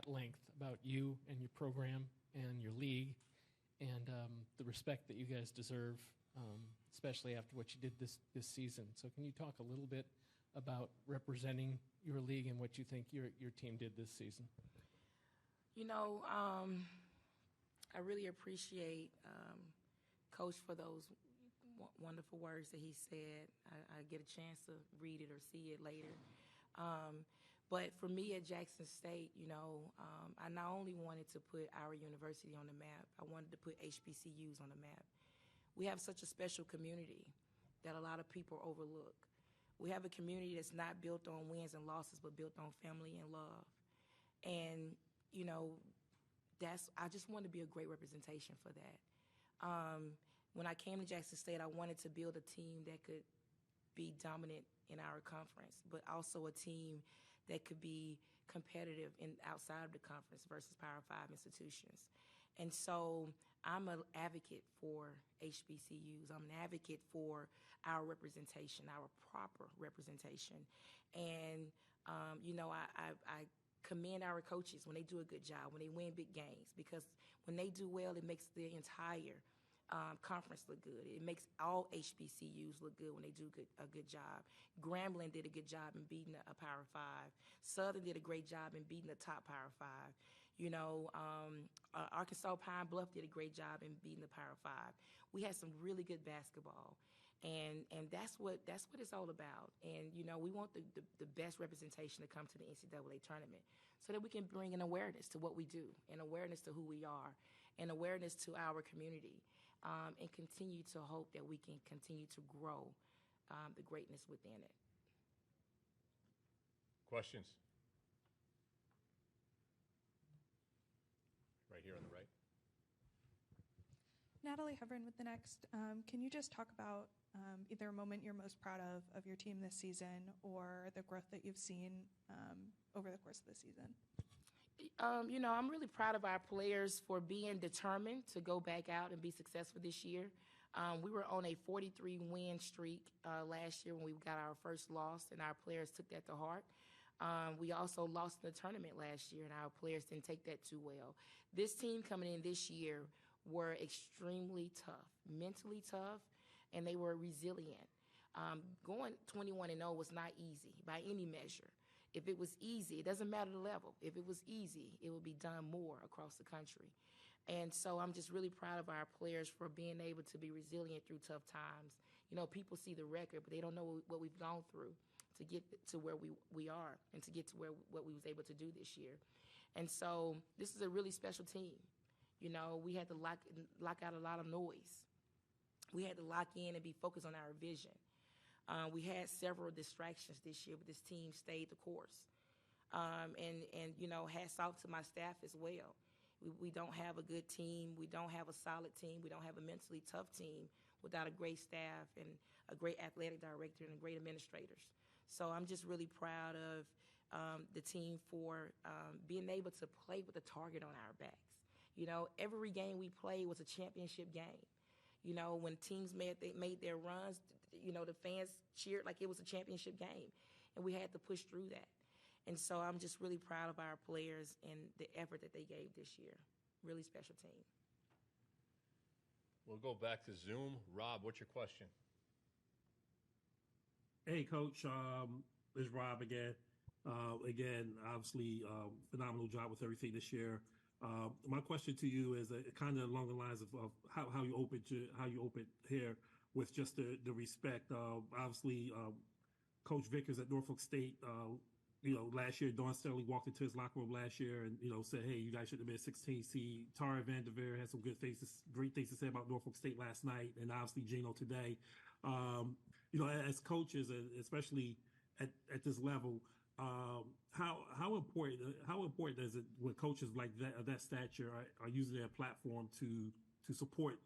at length about you and your program and your league and the respect that you guys deserve, especially after what you did this season. So can you talk a little bit about representing your league and what you think your team did this season? You know, I really appreciate Coach for those wonderful words that he said. I get a chance to read it or see it later. But for me at Jackson State, you know, I not only wanted to put our university on the map, I wanted to put HBCUs on the map. We have such a special community that a lot of people overlook. We have a community that's not built on wins and losses, but built on family and love. And, you know, I just wanted to be a great representation for that. When I came to Jackson State, I wanted to build a team that could be dominant in our conference, but also a team that could be competitive outside of the conference versus Power 5 institutions. And so I'm an advocate for HBCUs. I'm an advocate for our representation, our proper representation. And, you know, I commend our coaches when they do a good job, when they win big games, because when they do well, it makes the entire conference look good. It makes all HBCUs look good when they do a good job. Grambling did a good job in beating a Power 5. Southern did a great job in beating the top Power 5. You know, Arkansas Pine Bluff did a great job in beating the Power 5. We had some really good basketball, and that's what it's all about. And you know, we want the best representation to come to the NCAA tournament, so that we can bring an awareness to what we do, an awareness to who we are, an awareness to our community, and continue to hope that we can continue to grow the greatness within it. Questions? Right here on the right. Natalie Hovren with the Next. Can you just talk about either a moment you're most proud of your team this season or the growth that you've seen over the course of the season? You know, I'm really proud of our players for being determined to go back out and be successful this year. We were on a 43-win streak last year when we got our first loss, and our players took that to heart. We also lost in the tournament last year, and our players didn't take that too well. This team coming in this year were extremely tough, mentally tough, and they were resilient. Going 21-0 was not easy by any measure. If it was easy, it doesn't matter the level. If it was easy, it would be done more across the country. And so I'm just really proud of our players for being able to be resilient through tough times. You know, people see the record, but they don't know what we've gone through to get to where we are and to get to what we was able to do this year. And so this is a really special team. You know, we had to lock out a lot of noise. We had to lock in and be focused on our vision. We had several distractions this year, but this team stayed the course. And you know, hats off to my staff as well. We don't have a good team. We don't have a solid team. We don't have a mentally tough team without a great staff and a great athletic director and great administrators. So I'm just really proud of the team for being able to play with a target on our backs. You know, every game we played was a championship game. You know, when teams made their runs, you know, the fans cheered like it was a championship game, and we had to push through that. And so I'm just really proud of our players and the effort that they gave this year. Really special team. We'll go back to Zoom. Rob, what's your question? Hey, Coach. It's Rob again. Again, obviously, phenomenal job with everything this year. My question to you is kind of along the lines of how you opened here with just the respect. Obviously, Coach Vickers at Norfolk State, you know, last year, Dawn Sterling walked into his locker room last year and, you know, said, hey, you guys should have been a 16 seed. Tara Vanderveer had some great things to say about Norfolk State last night, and obviously Gino today. You know, as coaches, especially at this level, how important is it when coaches like that stature are using their platform to support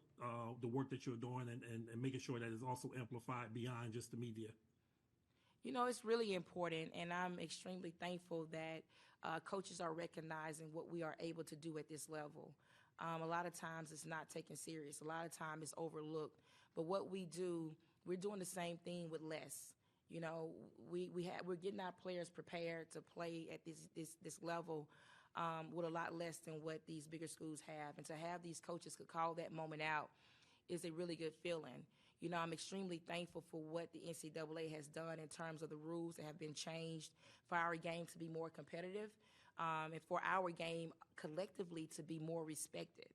the work that you're doing and making sure that it's also amplified beyond just the media? You know, it's really important, and I'm extremely thankful that coaches are recognizing what we are able to do at this level. A lot of times it's not taken serious. A lot of times it's overlooked. But what we do, we're doing the same thing with less. You know, we're getting our players prepared to play at this level with a lot less than what these bigger schools have. And to have these coaches could call that moment out is a really good feeling. You know, I'm extremely thankful for what the NCAA has done in terms of the rules that have been changed for our game to be more competitive, and for our game collectively to be more respected.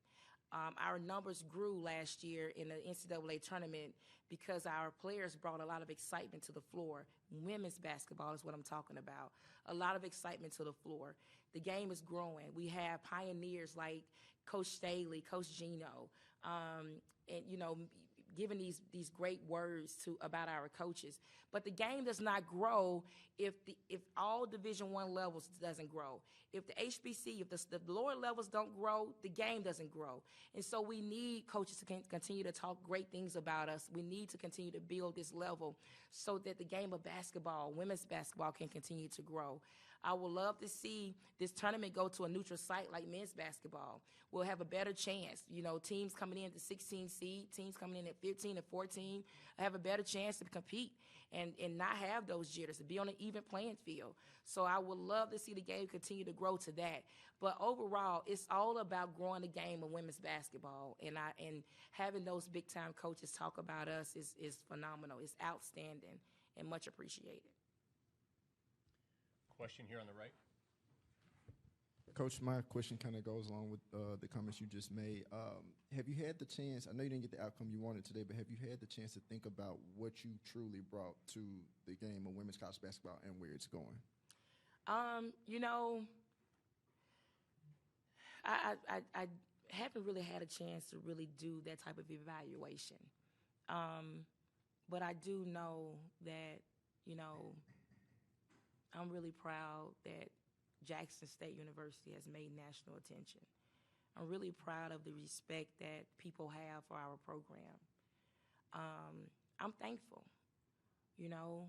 Our numbers grew last year in the NCAA tournament because our players brought a lot of excitement to the floor. Women's basketball is what I'm talking about. A lot of excitement to the floor. The game is growing. We have pioneers like Coach Staley, Coach Gino, and, you know, giving these great words about our coaches. But the game does not grow if all Division I levels doesn't grow. If the HBC, if the lower levels don't grow, the game doesn't grow. And so we need coaches to continue to talk great things about us. We need to continue to build this level so that the game of basketball, women's basketball, can continue to grow. I would love to see this tournament go to a neutral site like men's basketball. We'll have a better chance. You know, teams coming in at the 16 seed, teams coming in at 15 and 14 have a better chance to compete and not have those jitters, to be on an even playing field. So I would love to see the game continue to grow to that. But overall, it's all about growing the game of women's basketball. And having those big-time coaches talk about us is phenomenal. It's outstanding and much appreciated. Question here on the right. Coach, my question kind of goes along with the comments you just made. Have you had the chance, I know you didn't get the outcome you wanted today, but have you had the chance to think about what you truly brought to the game of women's college basketball and where it's going? You know, I haven't really had a chance to really do that type of evaluation. But I do know that, you know, I'm really proud that Jackson State University has made national attention. I'm really proud of the respect that people have for our program. I'm thankful, you know,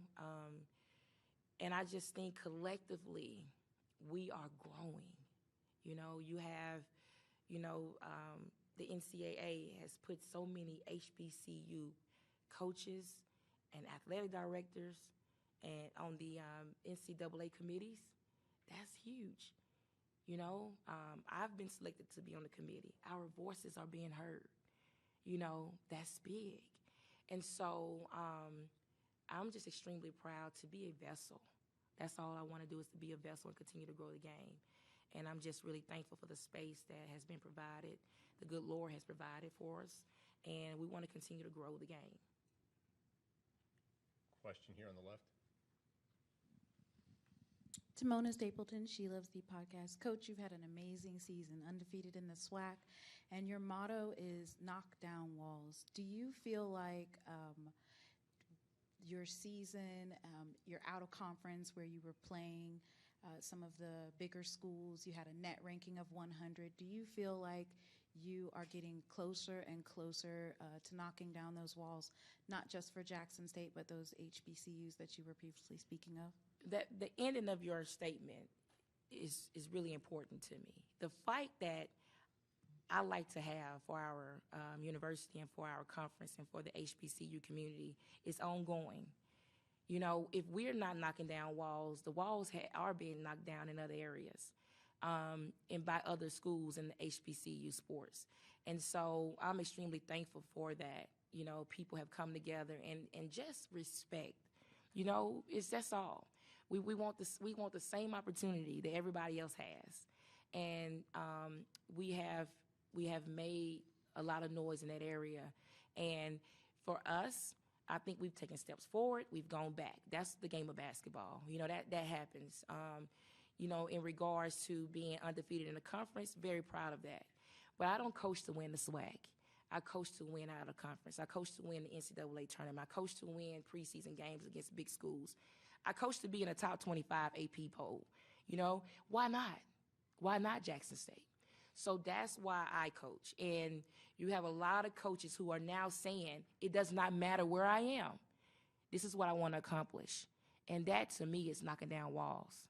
and I just think collectively we are growing. You know, you have, you know, the NCAA has put so many HBCU coaches and athletic directors and on the NCAA committees. That's huge. You know, I've been selected to be on the committee. Our voices are being heard. You know, that's big. And so I'm just extremely proud to be a vessel. That's all I want to do is to be a vessel and continue to grow the game. And I'm just really thankful for the space that has been provided, the good Lord has provided for us, and we want to continue to grow the game. Question here on the left. Timona Stapleton, She Loves the Podcast. Coach, you've had an amazing season, undefeated in the SWAC, and your motto is knock down walls. Do you feel like your season, you're out of conference where you were playing some of the bigger schools, you had a net ranking of 100. Do you feel like you are getting closer and closer to knocking down those walls, not just for Jackson State, but those HBCUs that you were previously speaking of? The ending of your statement is really important to me. The fight that I like to have for our university and for our conference and for the HBCU community is ongoing. You know, if we're not knocking down walls, the walls are being knocked down in other areas and by other schools in the HBCU sports. And so I'm extremely thankful for that. You know, people have come together and just respect. You know, that's all. We want the same opportunity that everybody else has, and we have made a lot of noise in that area. And for us, I think we've taken steps forward. We've gone back. That's the game of basketball. You know, that happens. You know, in regards to being undefeated in the conference, very proud of that. But I don't coach to win the SWAC. I coach to win out of conference. I coach to win the NCAA tournament. I coach to win preseason games against big schools. I coach to be in a top 25 AP poll. You know, why not? Why not Jackson State? So that's why I coach. And you have a lot of coaches who are now saying, it does not matter where I am. This is what I want to accomplish. And that, to me, is knocking down walls.